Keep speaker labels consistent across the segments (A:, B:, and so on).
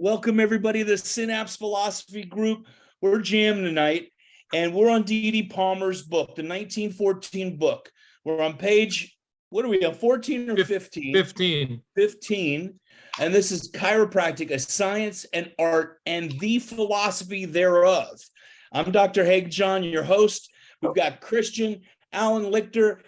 A: Welcome everybody to the Synapse Philosophy Group. We're jamming tonight, and we're on D.D. Palmer's book, the 1914 book. We're on page, what are we on, 14 or 15?
B: 15.
A: 15. And this is Chiropractic, a science and art and the philosophy thereof. I'm Dr. Haig John, your host. We've got Christian, Alan Lichter,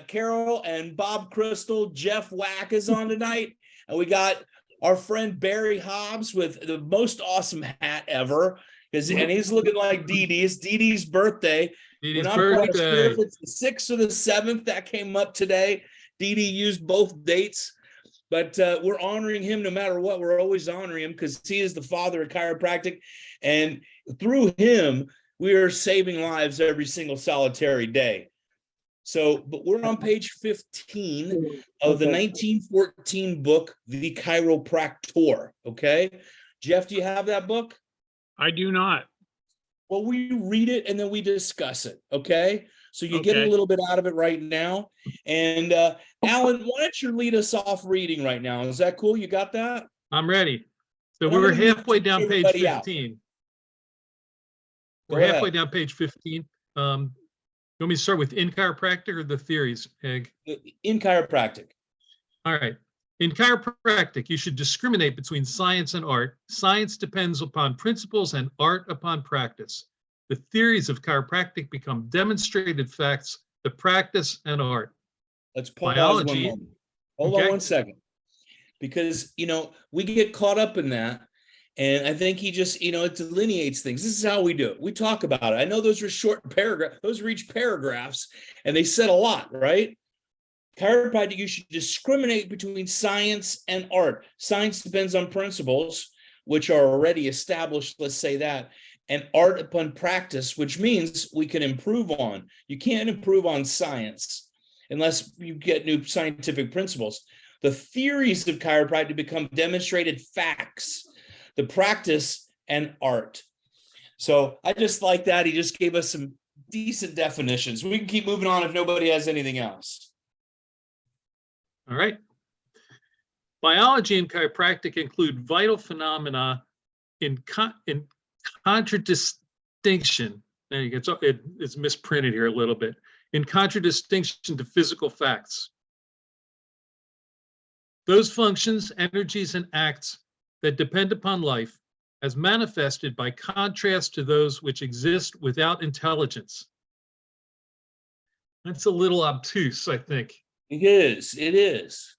A: Carol, and Bob Crystal. Jeff Wack is on tonight. And we got our friend Barry Hobbs with the most awesome hat ever. And he's looking like Dee Dee. It's Dee Dee's birthday.
B: Dee Dee's birthday.
A: If it's the 6th or the 7th, that came up today. Dee Dee used both dates. But we're honoring him no matter what. We're always honoring him because he is the father of chiropractic. And through him, we are saving lives every single solitary day. So, but we're on page 15 of the 1914 book, The Chiropractor, okay? Jeff, do you have that book?
B: I do not.
A: Well, we read it and then we discuss it, okay? So you get a little bit out of it right now. And Alan, why don't you lead us off reading right now? Is that cool? You got that?
B: I'm ready. So we're halfway down page 15. We're halfway down page 15. You want me to start with in chiropractic or the theories, Egg?
A: In chiropractic.
B: All right. In chiropractic, you should discriminate between science and art. Science depends upon principles and art upon practice. The theories of chiropractic become demonstrated facts, the practice and art.
A: Let's pause
B: Biology.
A: 1 moment. Hold on 1 second. Because, we get caught up in that. And I think he just, it delineates things. This is how we do it. We talk about it. I know those are short paragraphs. Those reach paragraphs, and they said a lot, right? Chiropractic, you should discriminate between science and art. Science depends on principles, which are already established, let's say that, and art upon practice, which means we can improve on. You can't improve on science unless you get new scientific principles. The theories of chiropractic become demonstrated facts. The practice and art. So I just like that. He just gave us some decent definitions. We can keep moving on if nobody has anything else.
B: All right. Biology and chiropractic include vital phenomena in contradistinction. There you go. It's misprinted here a little bit. In contradistinction to physical facts. Those functions, energies, and acts that depend upon life as manifested by contrast to those which exist without intelligence. That's a little obtuse, I think.
A: It is.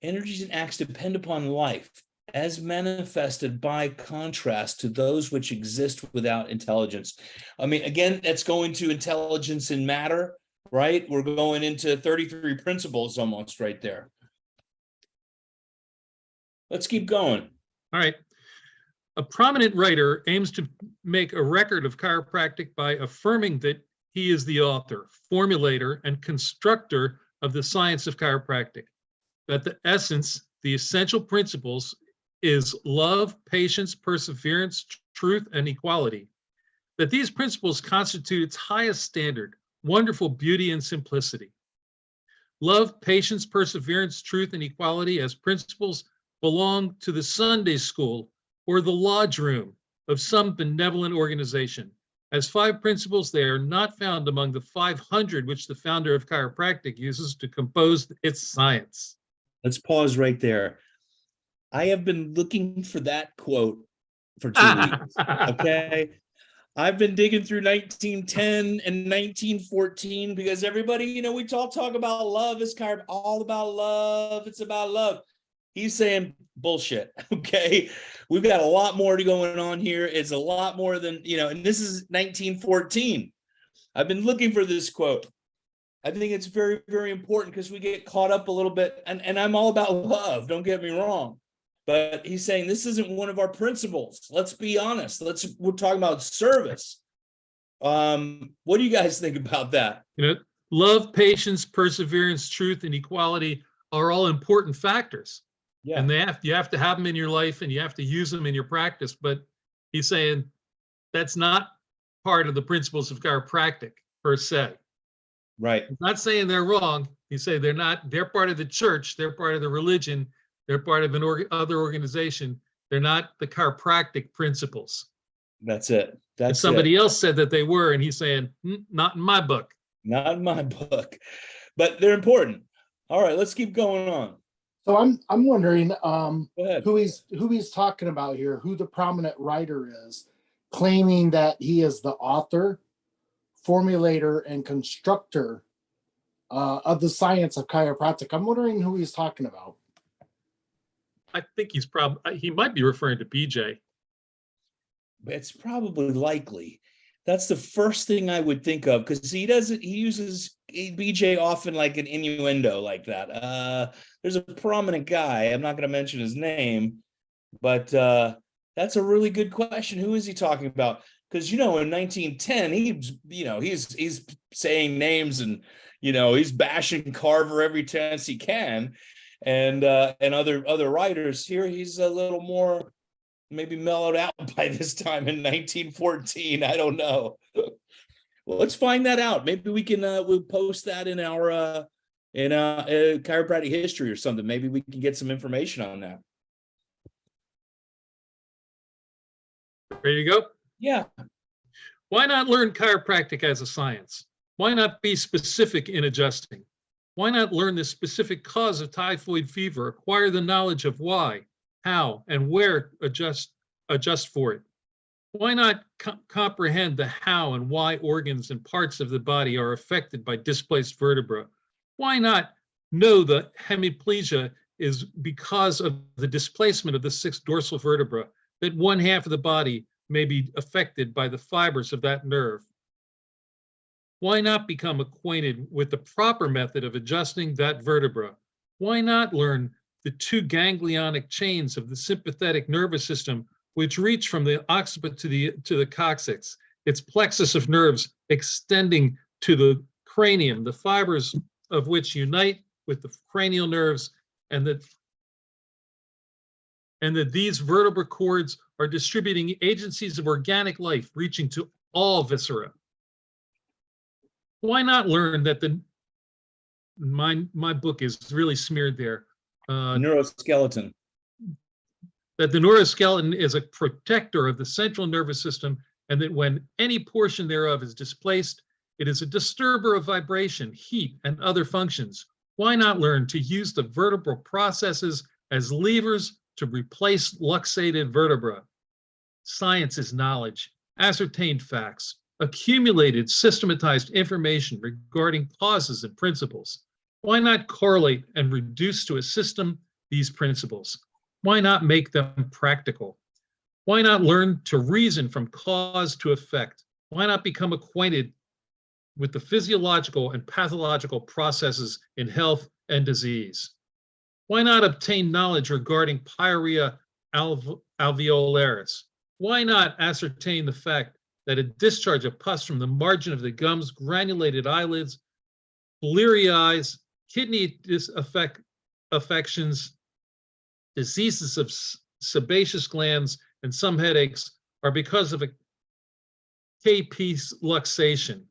A: Energies and acts depend upon life as manifested by contrast to those which exist without intelligence. I mean, again, that's going to intelligence in matter, right? We're going into 33 principles almost right there. Let's keep going.
B: All right. A prominent writer aims to make a record of chiropractic by affirming that he is the author, formulator, and constructor of the science of chiropractic. That the essence, the essential principles, is love, patience, perseverance, truth, and equality. That these principles constitute its highest standard, wonderful beauty and simplicity. Love, patience, perseverance, truth, and equality as principles belong to the Sunday school or the lodge room of some benevolent organization. As 5 principles, they are not found among the 500 which the founder of chiropractic uses to compose its science.
A: Let's pause right there. I have been looking for that quote for 2 weeks, okay? I've been digging through 1910 and 1914 because everybody, we talk about love is all about love. It's about love. He's saying bullshit, okay? We've got a lot more going on here. It's a lot more than, and this is 1914. I've been looking for this quote. I think it's very, very important because we get caught up a little bit, and I'm all about love, don't get me wrong. But he's saying this isn't one of our principles. Let's be honest. We're talking about service. What do you guys think about that?
B: Love, patience, perseverance, truth, and equality are all important factors. Yeah. And you have to have them in your life and you have to use them in your practice. But he's saying that's not part of the principles of chiropractic per se.
A: Right.
B: He's not saying they're wrong. He's saying they're part of the church. They're part of the religion. They're part of other organization. They're not the chiropractic principles.
A: That's it.
B: And
A: That's
B: somebody
A: it.
B: else said that they were, and he's saying, not in my book.
A: Not in my book, but they're important. All right, let's keep going on.
C: So I'm wondering
A: Go ahead.
C: who he's talking about here, who the prominent writer is, claiming that he is the author, formulator, and constructor of the science of chiropractic. I'm wondering who he's talking about.
B: I think he might be referring to BJ.
A: It's probably likely. That's the first thing I would think of, because he uses BJ often like an innuendo like that. There's a prominent guy, I'm not going to mention his name, but that's a really good question. Who is he talking about? Because, in 1910, he's saying names, and, he's bashing Carver every chance he can. And other writers here, he's a little more maybe mellowed out by this time in 1914. I don't know. Well, let's find that out. Maybe we can we'll post that in our chiropractic history or something. Maybe we can get some information on that.
B: Ready to go?
A: Yeah.
B: Why not learn chiropractic as a science? Why not be specific in adjusting? Why not learn the specific cause of typhoid fever, acquire the knowledge of why, how, and where adjust for it? Why not comprehend the how and why organs and parts of the body are affected by displaced vertebra? Why not know that hemiplegia is because of the displacement of the sixth dorsal vertebra, that one half of the body may be affected by the fibers of that nerve? Why not become acquainted with the proper method of adjusting that vertebra? Why not learn the two ganglionic chains of the sympathetic nervous system, which reach from the occiput to the coccyx, its plexus of nerves extending to the cranium, the fibers of which unite with the cranial nerves, and that these vertebral cords are distributing agencies of organic life reaching to all viscera? Why not learn that my book is really smeared there,
A: Neuroskeleton.
B: that the neuroskeleton is a protector of the central nervous system, and that when any portion thereof is displaced, it is a disturber of vibration, heat, and other functions. Why not learn to use the vertebral processes as levers to replace luxated vertebra? Science is knowledge, ascertained facts, accumulated, systematized information regarding causes and principles. Why not correlate and reduce to a system these principles? Why not make them practical? Why not learn to reason from cause to effect? Why not become acquainted with the physiological and pathological processes in health and disease? Why not obtain knowledge regarding pyorrhea alveolaris? Why not ascertain the fact that a discharge of pus from the margin of the gums, granulated eyelids, bleary eyes, kidney affections, diseases of sebaceous glands, and some headaches are because of a KP luxation?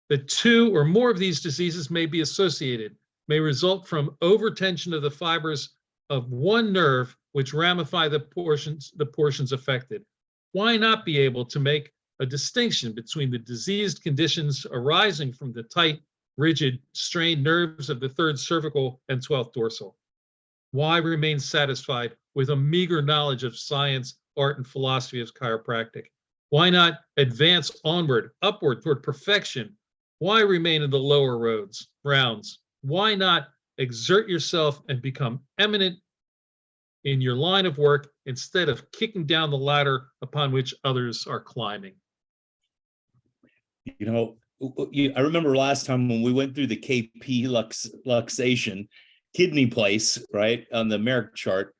B: That two or more of these diseases may be associated, may result from overtension of the fibers of one nerve which ramify the portions affected. Why not be able to make a distinction between the diseased conditions arising from the tight, rigid, strained nerves of the third cervical and 12th dorsal? Why remain satisfied with a meager knowledge of science, art, and philosophy of chiropractic? Why not advance onward, upward toward perfection? Why remain in the lower rounds? Why not exert yourself and become eminent in your line of work instead of kicking down the ladder upon which others are climbing?
A: I remember last time when we went through the KP luxation kidney place, right, on the Merrick chart.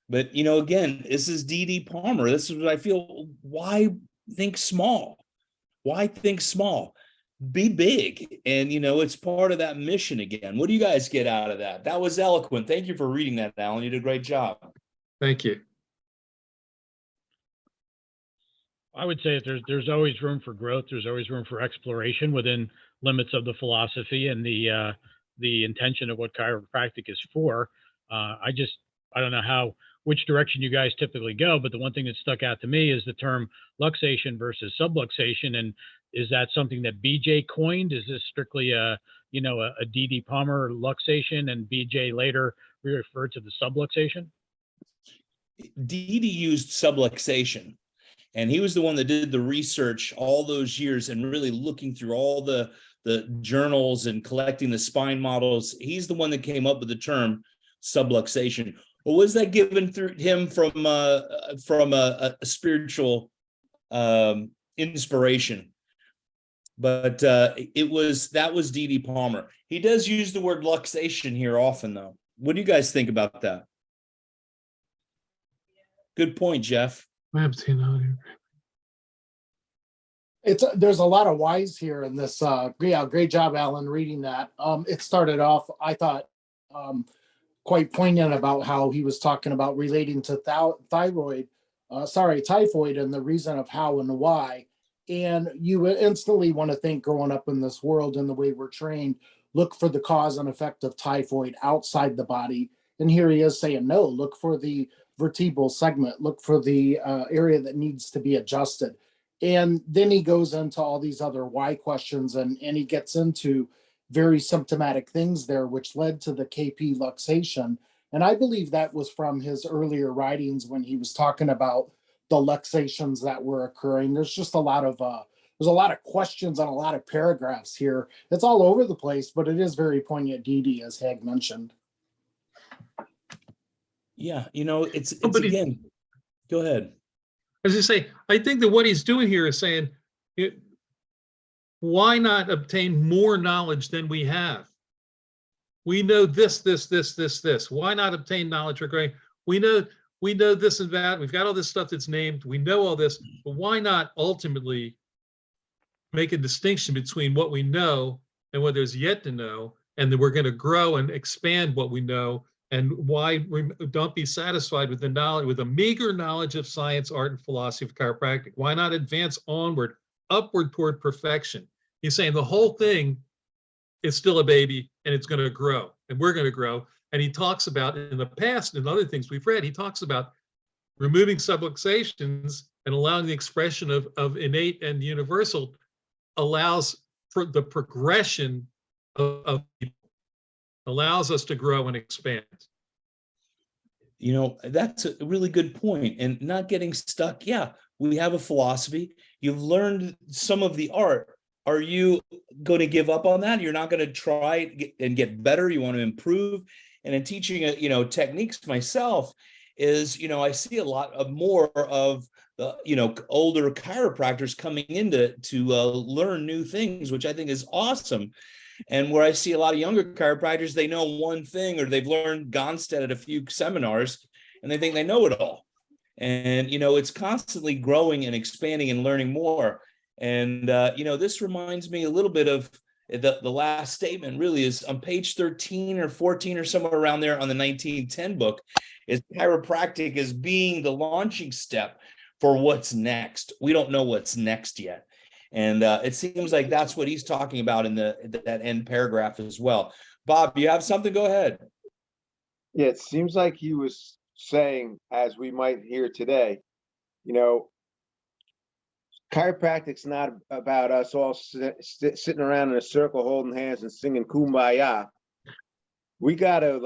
A: But, again, this is D.D. Palmer. This is what I feel. Why think small? Why think small? Be big. And, it's part of that mission again. What do you guys get out of that? That was eloquent. Thank you for reading that, Alan. You did a great job.
B: Thank you.
D: I would say that there's always room for growth. There's always room for exploration within limits of the philosophy and the intention of what chiropractic is for. I don't know how which direction you guys typically go. But the one thing that stuck out to me is the term luxation versus subluxation. And is that something that BJ coined? Is this strictly a D.D. Palmer luxation and BJ later referred to the subluxation?
A: D.D. used subluxation, and he was the one that did the research all those years and really looking through all the journals and collecting the spine models. He's the one that came up with the term subluxation. Or was that given through him from a spiritual inspiration? But that was D.D. Palmer. He does use the word luxation here often, though. What do you guys think about that? Good point, Jeff.
C: There's a lot of whys here in this. Great job, Alan, reading that. It started off, I thought, quite poignant about how he was talking about relating to typhoid and the reason of how and why. And you instantly want to think, growing up in this world and the way we're trained, look for the cause and effect of typhoid outside the body. And here he is saying, no, look for the vertebral segment, look for the area that needs to be adjusted. And then he goes into all these other why questions, and he gets into very symptomatic things there, which led to the KP luxation. And I believe that was from his earlier writings when he was talking about the luxations that were occurring. There's just a lot of questions on a lot of paragraphs here. It's all over the place, but it is very poignant, Dee, as Hag mentioned.
A: Yeah, it's again, go ahead.
B: As you say, I think that what he's doing here is saying, why not obtain more knowledge than we have? We know this. Why not obtain knowledge? We know this and that. We've got all this stuff that's named. We know all this, but why not ultimately make a distinction between what we know and what there's yet to know, and that we're going to grow and expand what we know, and why we don't be satisfied with the knowledge, with a meager knowledge of science, art, and philosophy of chiropractic? Why not advance onward, upward toward perfection? He's saying the whole thing is still a baby, and it's going to grow, and we're going to grow. And he talks about, in the past and other things we've read, he talks about removing subluxations and allowing the expression of innate and universal allows for the progression of people, allows us to grow and expand.
A: That's a really good point, and not getting stuck. Yeah, we have a philosophy. You've learned some of the art. Are you going to give up on that? You're not going to try and get better. You want to improve. And in teaching, techniques myself is, I see a lot of more of the, older chiropractors coming in to learn new things, which I think is awesome. And where I see a lot of younger chiropractors, they know one thing, or they've learned Gonstead at a few seminars, and they think they know it all. And, it's constantly growing and expanding and learning more. And, this reminds me a little bit of the last statement. Really is on page 13 or 14 or somewhere around there on the 1910 book, is chiropractic as being the launching step for what's next. We don't know what's next yet. And it seems like that's what he's talking about in that end paragraph as well. Bob, you have something? Go ahead.
E: Yeah, it seems like he was saying, as we might hear today, chiropractic's not about us all sitting around in a circle holding hands and singing Kumbaya. We gotta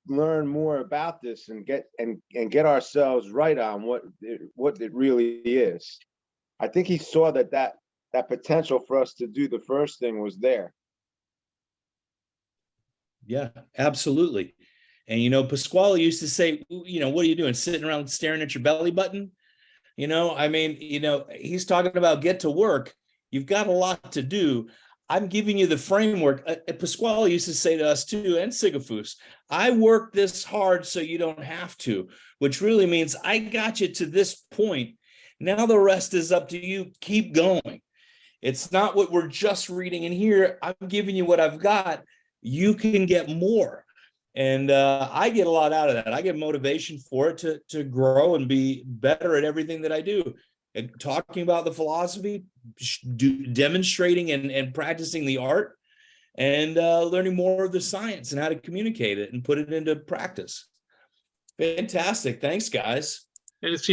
E: learn more about this and get ourselves right on what it really is. I think he saw that potential for us to do the first thing was there.
A: Yeah, absolutely. And Pasquale used to say, what are you doing, sitting around staring at your belly button? He's talking about get to work. You've got a lot to do. I'm giving you the framework. Pasquale used to say to us too, and Sigafus, I work this hard so you don't have to, which really means I got you to this point. Now the rest is up to you. Keep going. It's not what we're just reading in here. I'm giving you what I've got. You can get more. And I get a lot out of that. I get motivation for it to grow and be better at everything that I do. And talking about the philosophy, demonstrating and practicing the art, and learning more of the science and how to communicate it and put it into practice. Fantastic. Thanks, guys.
B: And it's,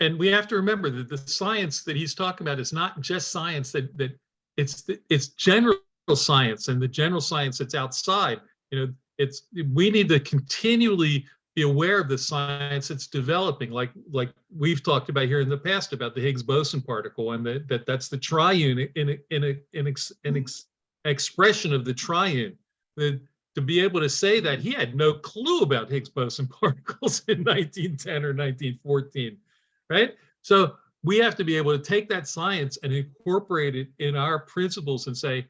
B: and we have to remember that the science that he's talking about is not just science, that it's general science, and the general science that's outside. We need to continually be aware of the science that's developing, like we've talked about here in the past about the Higgs boson particle, and that's the triune in expression of the triune. To be able to say that he had no clue about Higgs boson particles in 1910 or 1914, right? So we have to be able to take that science and incorporate it in our principles and say,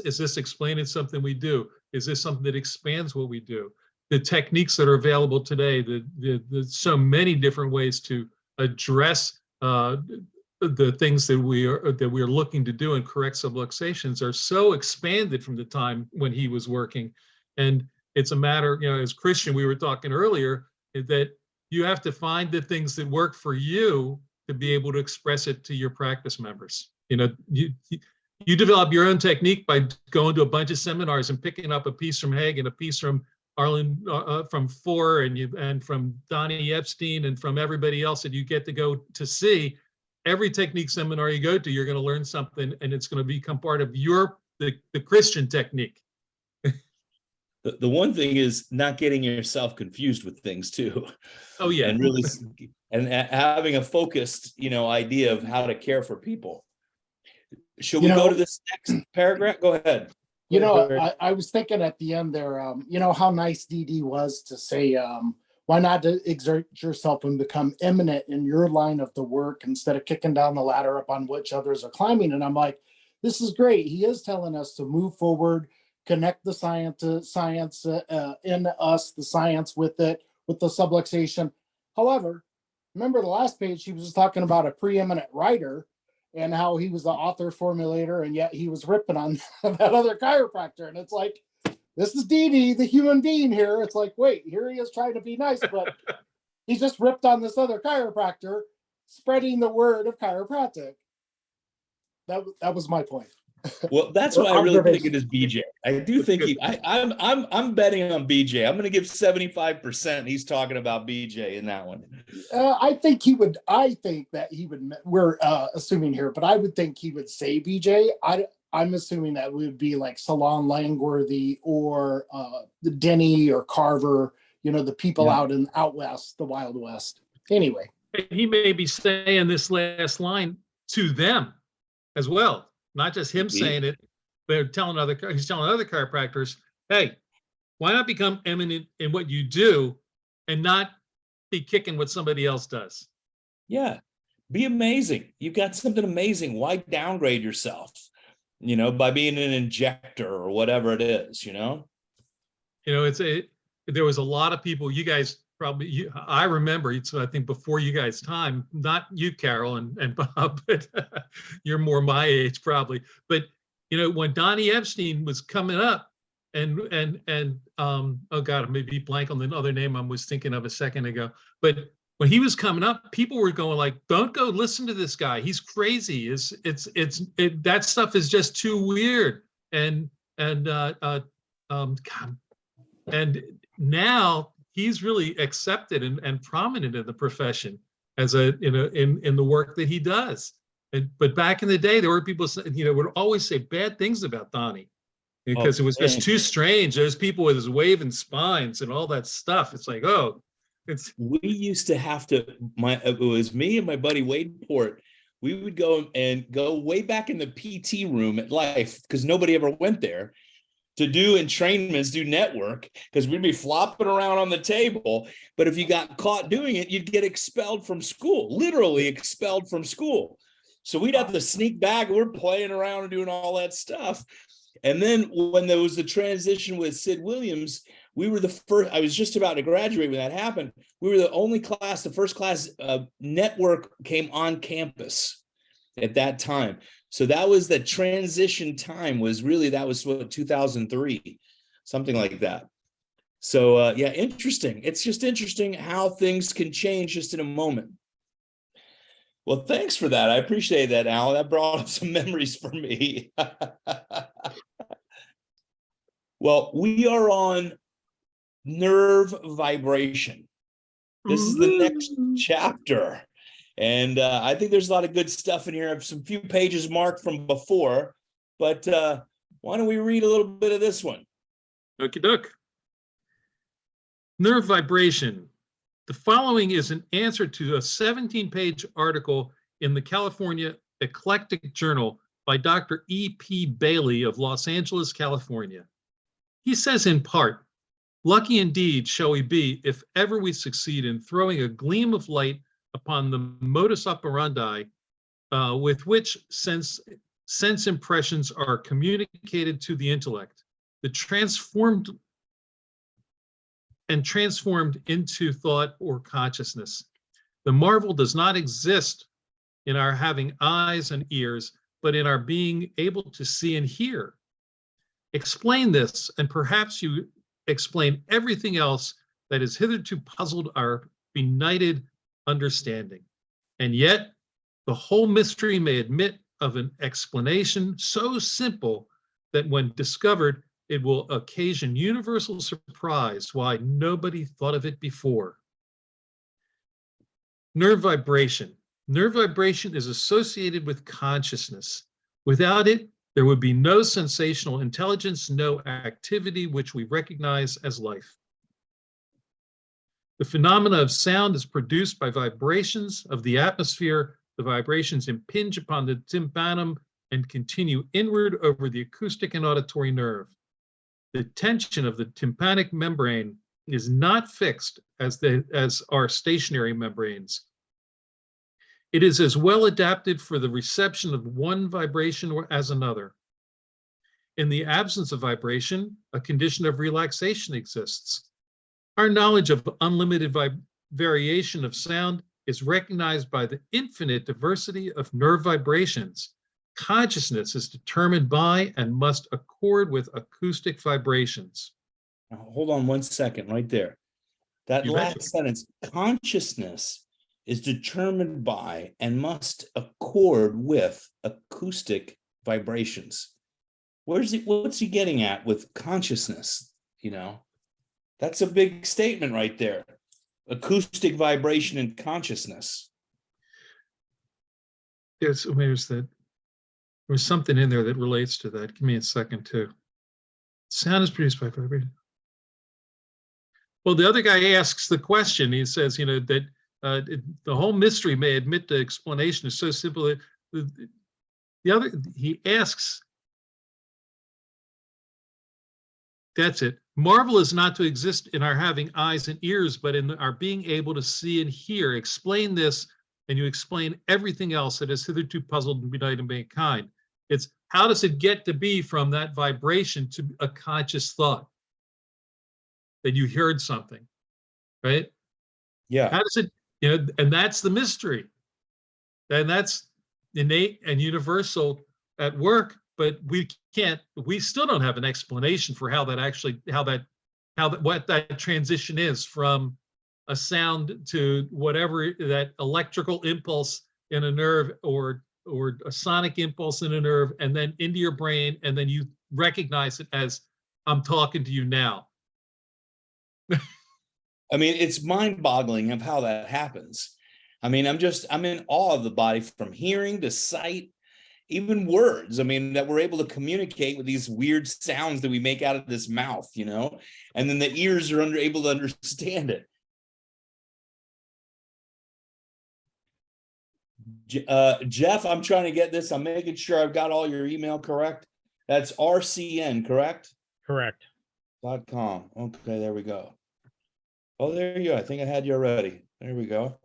B: is this explaining something we do? Is this something that expands what we do? The techniques that are available today, there's so many different ways to address the things that we are looking to do in correct subluxations are so expanded from the time when he was working. And it's a matter, as Christian, we were talking earlier, that you have to find the things that work for you to be able to express it to your practice members. You develop your own technique by going to a bunch of seminars and picking up a piece from Haig and a piece from Arlen, from Four, and from Donnie Epstein, and from everybody else that you get to go to see. Every technique seminar you go to, you're going to learn something, and it's going to become part of the Christian technique.
A: The one thing is not getting yourself confused with things too.
B: Oh yeah.
A: And really, and having a focused, idea of how to care for people. Should we go to this next paragraph? Go ahead.
C: I was thinking at the end there, how nice DD was to say, why not to exert yourself and become eminent in your line of the work instead of kicking down the ladder upon which others are climbing. And I'm like, this is great. He is telling us to move forward, connect the science in us, the science with it, with the subluxation. However, remember the last page, he was just talking about a preeminent writer and how he was the author formulator, and yet he was ripping on that other chiropractor. And it's like, this is DD, the human being here. It's like, wait, here he is trying to be nice, but he just ripped on this other chiropractor, spreading the word of chiropractic. That was my point.
A: Well, that's why I really think it is BJ. I do think I'm betting on BJ. I'm going to give 75%. He's talking about BJ in that one.
C: I think that he would. We're assuming here, but I would think he would say BJ. I'm assuming that would be like Salon Langworthy or Denny or Carver. The people out west, the Wild West. Anyway,
B: he may be saying this last line to them as well. Not just him saying it, but he's telling other chiropractors, hey, why not become eminent in what you do and not be kicking what somebody else does?
A: Yeah, be amazing. You've got something amazing. Why downgrade yourself, by being an injector or whatever it is,
B: there was a lot of people, you guys probably, I remember, so I think before you guys' time, not you, Carol and Bob, but you're more my age probably. But when Donnie Epstein was coming up, and oh God, maybe blank on the other name I was thinking of a second ago. But when he was coming up, people were going like, "Don't go listen to this guy. He's crazy. That stuff is just too weird." And now he's really accepted and prominent in the profession as in the work that he does. But back in the day, there were people would always say bad things about Donnie because it was just too strange. There's people with his waving spines and all that stuff. It's like, we
A: used to have to. It was me and my buddy Wade Port. We would go way back in the PT room at Life because nobody ever went there. To do entrainments, do network, because we'd be flopping around on the table. But if you got caught doing it, you'd get expelled from school, literally expelled from school. So we'd have to sneak back. We're playing around and doing all that stuff. And then when there was the transition with Sid Williams, we were the first. I was just about to graduate when that happened. We were the only class, the first class network came on campus at that time. So that was the transition time that was what, 2003, something like that. So interesting. It's just interesting how things can change just in a moment. Well, thanks for that. I appreciate that, Al. That brought up some memories for me. Well, we are on nerve vibration. This is the next chapter. And I think there's a lot of good stuff in here. I have some few pages marked from before, but why don't we read a little bit of this one?
B: Okie doke. Nerve vibration. The following is an answer to a 17-page article in the California Eclectic Journal by Dr. E.P. Bailey of Los Angeles, California. He says in part, lucky indeed shall we be if ever we succeed in throwing a gleam of light upon the modus operandi with which sense impressions are communicated to the intellect, the transformed into thought or consciousness. The marvel does not exist in our having eyes and ears, but in our being able to see and hear. Explain this, and perhaps you explain everything else that has hitherto puzzled our benighted understanding. And yet, the whole mystery may admit of an explanation so simple that when discovered, it will occasion universal surprise why nobody thought of it before. Nerve vibration. Nerve vibration is associated with consciousness. Without it, there would be no sensational intelligence, no activity which we recognize as life. The phenomena of sound is produced by vibrations of the atmosphere. The vibrations impinge upon the tympanum and continue inward over the acoustic and auditory nerve. The tension of the tympanic membrane is not fixed as are stationary membranes. It is as well adapted for the reception of one vibration or as another. In the absence of vibration, a condition of relaxation exists. Our knowledge of unlimited variation of sound is recognized by the infinite diversity of nerve vibrations. Consciousness is determined by and must accord with acoustic vibrations.
A: Now, hold on 1 second right there. That last sentence, consciousness is determined by and must accord with acoustic vibrations. What's he getting at with consciousness? You know, that's a big statement right there. Acoustic vibration and consciousness.
B: Yes, there's something in there that relates to that. Give me a second too. Sound is produced by vibration. Well, the other guy asks the question. He says, you know, that the whole mystery may admit the explanation is so simple. He asks, that's it. Marvel is not to exist in our having eyes and ears, but in our being able to see and hear. Explain this, and you explain everything else that has hitherto puzzled and benighted mankind. It's how does it get to be from that vibration to a conscious thought that you heard something, right?
A: Yeah.
B: How does it, you know, and that's the mystery. And that's innate and universal at work, but we still don't have an explanation for what that transition is from a sound to whatever that electrical impulse in a nerve or a sonic impulse in a nerve, and then into your brain, and then you recognize it as I'm talking to you now.
A: I mean, it's mind-boggling of how that happens. I mean, I'm in awe of the body, from hearing to sight, even words. I mean, that we're able to communicate with these weird sounds that we make out of this mouth, you know, and then the ears are able to understand it. Jeff, I'm trying to get this. I'm making sure I've got all your email correct. That's RCN, correct?
D: Correct.
A: .com. Okay, there we go. Oh, there you go. I think I had you already. There we go.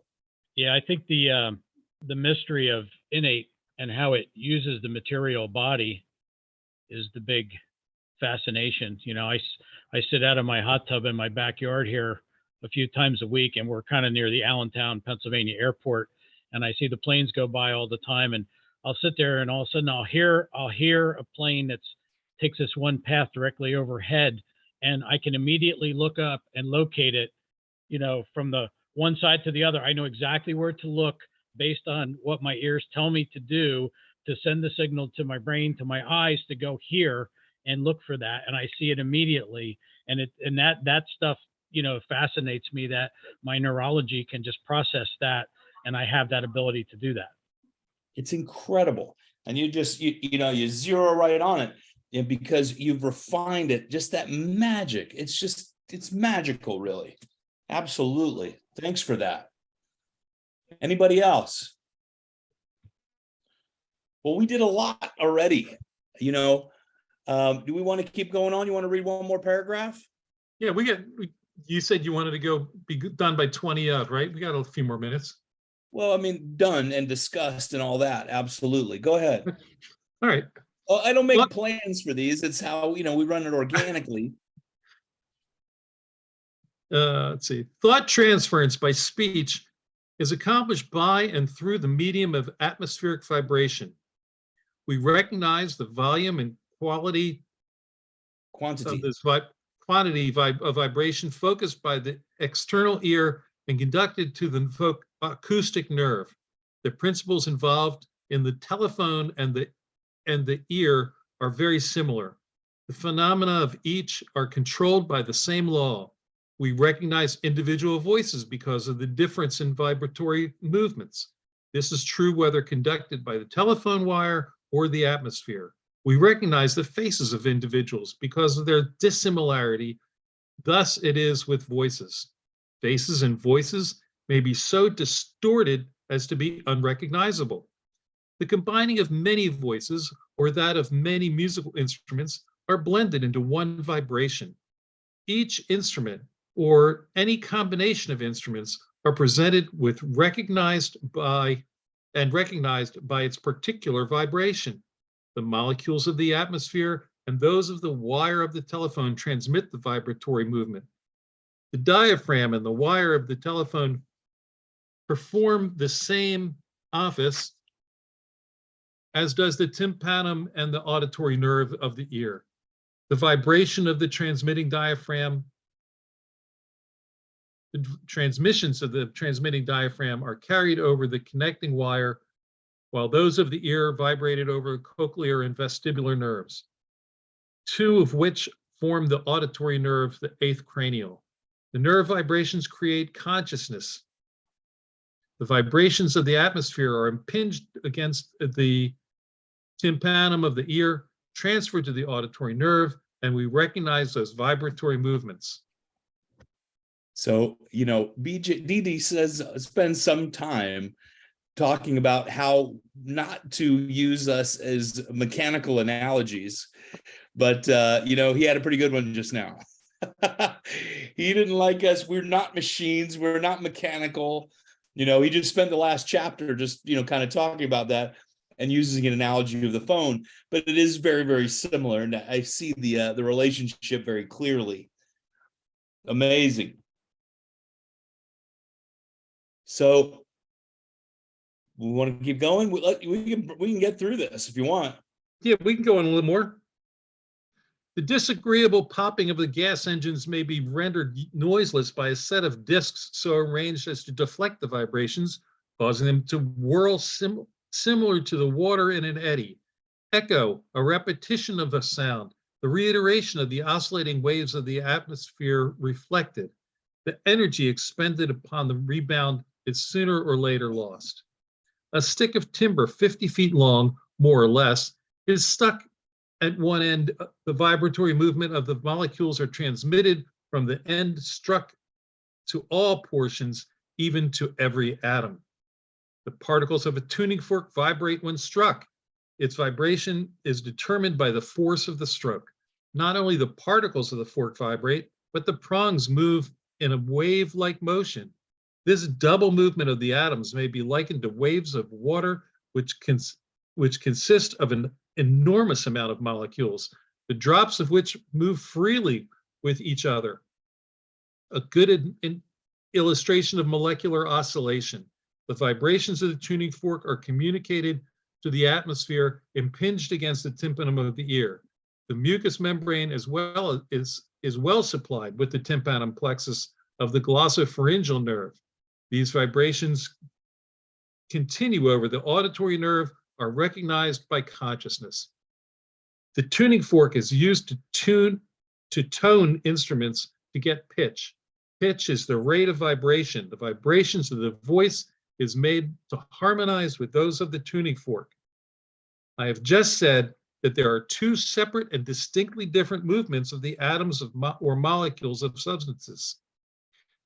D: Yeah, I think the mystery of innate and how it uses the material body is the big fascination. You know, I sit out of my hot tub in my backyard here a few times a week, and we're kind of near the Allentown, Pennsylvania airport, and I see the planes go by all the time, and I'll sit there, and all of a sudden I'll hear a plane that takes this one path directly overhead, and I can immediately look up and locate it, you know, from the one side to the other. I know exactly where to look based on what my ears tell me to do, to send the signal to my brain, to my eyes to go here and look for that. And I see it immediately. And that stuff fascinates me that my neurology can just process that, and I have that ability to do that.
A: It's incredible. And you just, you zero right on it, and because you've refined it, just that magic. It's magical, really. Absolutely. Thanks for that. Anybody else? Well, we did a lot already, do we want to keep going on? You want to read one more paragraph?
B: Yeah, you said you wanted to be done by 20 out, right? We got a few more minutes.
A: Well, I mean, done and discussed and all that. Absolutely. Go ahead.
B: All right.
A: Well, I don't make plans for these. It's how, we run it organically.
B: Let's see. Thought transference by speech is accomplished by and through the medium of atmospheric vibration. We recognize the volume and quantity of this of vibration focused by the external ear and conducted to the acoustic nerve. The principles involved in the telephone and the ear are very similar. The phenomena of each are controlled by the same law. We recognize individual voices because of the difference in vibratory movements. This is true whether conducted by the telephone wire or the atmosphere. We recognize the faces of individuals because of their dissimilarity. Thus it is with voices. Faces and voices may be so distorted as to be unrecognizable. The combining of many voices or that of many musical instruments are blended into one vibration. Each instrument or any combination of instruments are presented with recognized by its particular vibration. The molecules of the atmosphere and those of the wire of the telephone transmit the vibratory movement. The diaphragm and the wire of the telephone perform the same office as does the tympanum and the auditory nerve of the ear. The vibration of the transmitting diaphragm, the transmissions of the transmitting diaphragm are carried over the connecting wire, while those of the ear vibrated over cochlear and vestibular nerves, two of which form the auditory nerve, the eighth cranial. The nerve vibrations create consciousness. The vibrations of the atmosphere are impinged against the tympanum of the ear, transferred to the auditory nerve, and we recognize those vibratory movements.
A: So, DD says, spend some time talking about how not to use us as mechanical analogies, but, he had a pretty good one just now. He didn't like us. We're not machines. We're not mechanical. He just spent the last chapter just, kind of talking about that and using an analogy of the phone, but it is very, very similar. And I see the relationship very clearly. Amazing. So we want to keep going. We can get through this if you want.
B: Yeah, we can go on a little more. The disagreeable popping of the gas engines may be rendered noiseless by a set of discs so arranged as to deflect the vibrations, causing them to whirl similar to the water in an eddy. Echo, a repetition of a sound, the reiteration of the oscillating waves of the atmosphere reflected. The energy expended upon the rebound is sooner or later lost. A stick of timber 50 feet long, more or less, is stuck at one end. The vibratory movement of the molecules are transmitted from the end struck to all portions, even to every atom. The particles of a tuning fork vibrate when struck. Its vibration is determined by the force of the stroke. Not only the particles of the fork vibrate, but the prongs move in a wave-like motion. This double movement of the atoms may be likened to waves of water, which consist of an enormous amount of molecules, the drops of which move freely with each other. A good illustration of molecular oscillation. The vibrations of the tuning fork are communicated to the atmosphere, impinged against the tympanum of the ear. The mucous membrane is well supplied with the tympanum plexus of the glossopharyngeal nerve. These vibrations continue over the auditory nerve, are recognized by consciousness. The tuning fork is used to tone instruments to get pitch. Pitch is the rate of vibration. The vibrations of the voice is made to harmonize with those of the tuning fork. I have just said that there are two separate and distinctly different movements of the atoms of or molecules of substances.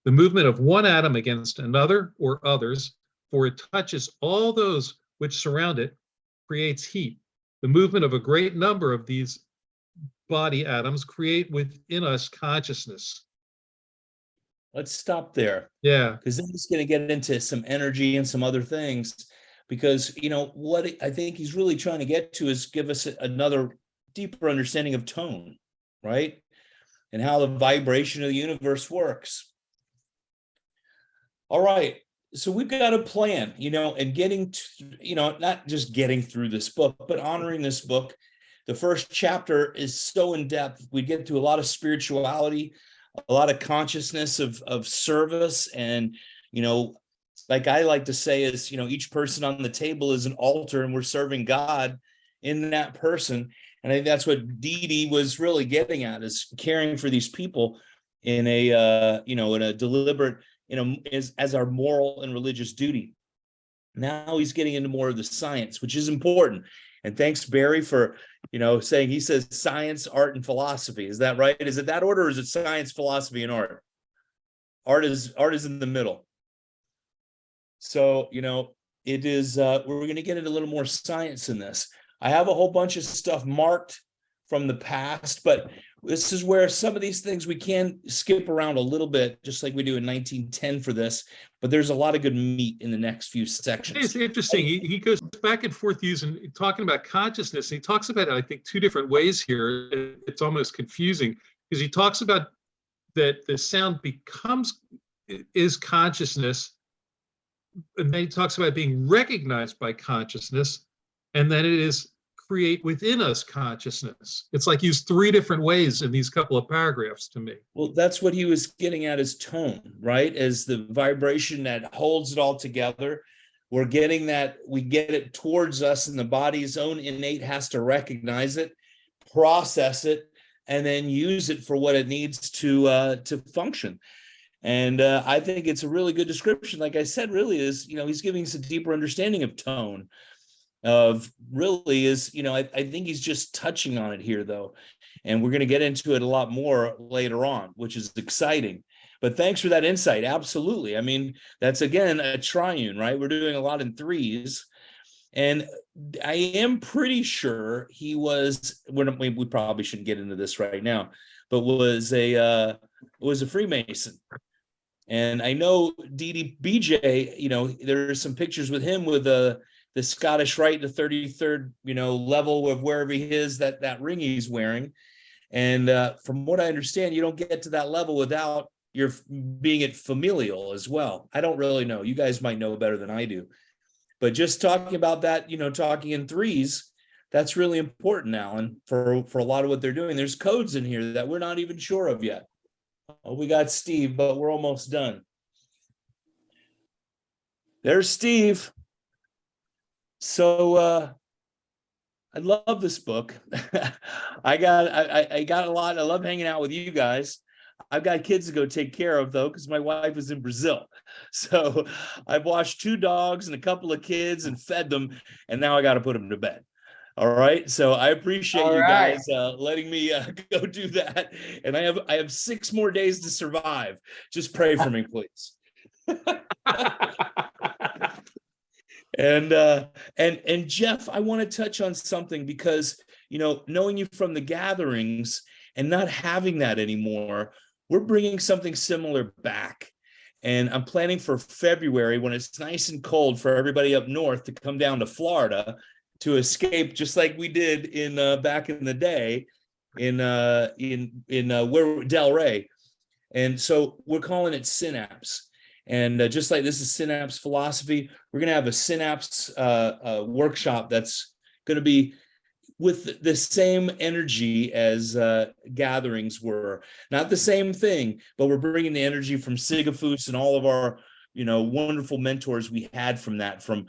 B: The movement of one atom against another or others, for it touches all those which surround it, creates heat. The movement of a great number of these body atoms create within us consciousness.
A: Let's stop there.
B: Yeah.
A: Because then he's going to get into some energy and some other things. Because, what I think he's really trying to get to is give us another deeper understanding of tone, right? And how the vibration of the universe works. All right. So we've got a plan, and getting to, not just getting through this book, but honoring this book. The first chapter is so in depth. We get to a lot of spirituality, a lot of consciousness of service. And, like I like to say is, each person on the table is an altar and we're serving God in that person. And I think that's what Dee Dee was really getting at, is caring for these people in a, in a deliberate, as our moral and religious duty. Now he's getting into more of the science, which is important. And thanks, Barry, for, saying, he says science, art, and philosophy. Is that right? Is it that order, or is it science, philosophy, and art? Art is in the middle. So, it is, we're going to get into a little more science in this. I have a whole bunch of stuff marked from the past, but this is where some of these things we can skip around a little bit, just like we do in 1910 for this, but there's a lot of good meat in the next few sections.
B: It's interesting. He goes back and forth talking about consciousness. And he talks about it, I think, two different ways here. It's almost confusing because he talks about that the sound is consciousness. And then he talks about being recognized by consciousness, and then it is create within us consciousness. It's like used three different ways in these couple of paragraphs to me.
A: Well, that's what he was getting at, is tone, right? As the vibration that holds it all together. We're getting that, we get it towards us, and the body's own innate has to recognize it, process it, and then use it for what it needs to function. And I think it's a really good description. Like I said, really is, he's giving us a deeper understanding of tone, of really is, I think he's just touching on it here, though. And we're going to get into it a lot more later on, which is exciting. But thanks for that insight. Absolutely. I mean, that's, again, a triune, right? We're doing a lot in threes. And I am pretty sure he was, we probably shouldn't get into this right now, but was a Freemason. And I know BJ, there are some pictures with him with the Scottish Rite, the 33rd, level of wherever he is, that ring he's wearing. And from what I understand, you don't get to that level without your being it familial as well. I don't really know. You guys might know better than I do. But just talking about that, talking in threes, that's really important, Alan, for a lot of what they're doing. There's codes in here that we're not even sure of yet. Oh, we got Steve, but we're almost done. There's Steve. So I love this book. I got a lot. I love hanging out with you guys. I've got kids to go take care of, though, because my wife is in Brazil. So I've washed 2 dogs and a couple of kids and fed them, and now I got to put them to bed. All right. So I appreciate you guys letting me go do that. And I have 6 more days to survive. Just pray for me, please. And Jeff, I want to touch on something, because, knowing you from the gatherings and not having that anymore, we're bringing something similar back. And I'm planning for February, when it's nice and cold, for everybody up north to come down to Florida to escape, just like we did in back in the day in where Delray. And so we're calling it Synapse. And just like this is Synapse philosophy, we're going to have a Synapse workshop that's going to be with the same energy as gatherings were. Santo, the same thing, but we're bringing the energy from Sigafus and all of our, wonderful mentors we had from that, from,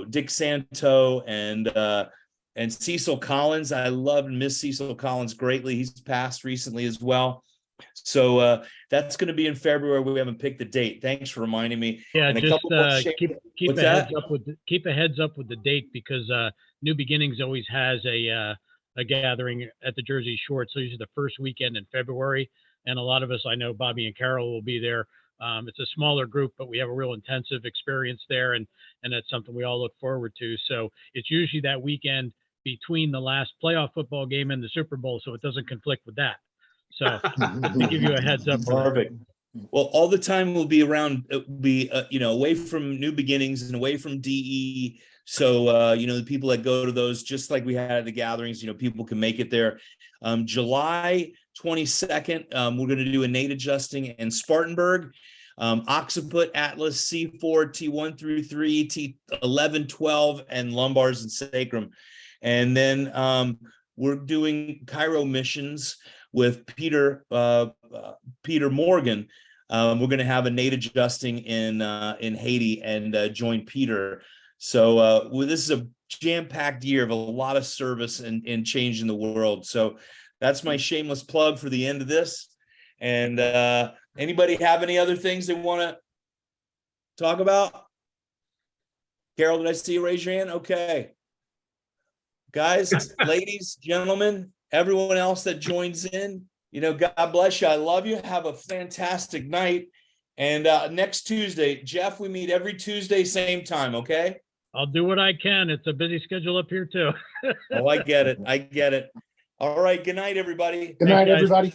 A: Dick Santo and Cecil Collins. I love and miss Cecil Collins greatly. He's passed recently as well. So that's going to be in February. We haven't picked the date. Thanks for reminding me.
D: Yeah,
A: And a
D: just
A: couple more
D: keep
A: What's
D: a heads
A: that?
D: up with keep a heads up with the date, because New Beginnings always has a gathering at the Jersey Shore. It's usually the first weekend in February, and a lot of us, I know Bobby and Carol will be there. It's a smaller group, but we have a real intensive experience there, and that's something we all look forward to. So it's usually that weekend between the last playoff football game and the Super Bowl, so it doesn't conflict with that. So to give you a heads up.
A: Perfect. Well, all the time will be around, away from New Beginnings and away from DE. So, the people that go to those, just like we had at the gatherings, people can make it there. July 22nd, we're going to do innate adjusting in Spartanburg, occiput, atlas, C4, T1 through 3, T11, 12, and lumbars and sacrum. And then we're doing chiro missions with Peter Morgan. We're going to have a innate adjusting in Haiti and join Peter. So this is a jam-packed year of a lot of service and change in the world. So that's my shameless plug for the end of this. And anybody have any other things they want to talk about? Carol, did I see you raise your hand? Okay. Guys, ladies, gentlemen, everyone else that joins in, God bless you. I love you. Have a fantastic night. And next Tuesday, Jeff, we meet every Tuesday, same time, okay?
D: I'll do what I can. It's a busy schedule up here too.
A: Oh, I get it. All right. Good night, everybody.
C: Good night,
D: guys.
C: everybody.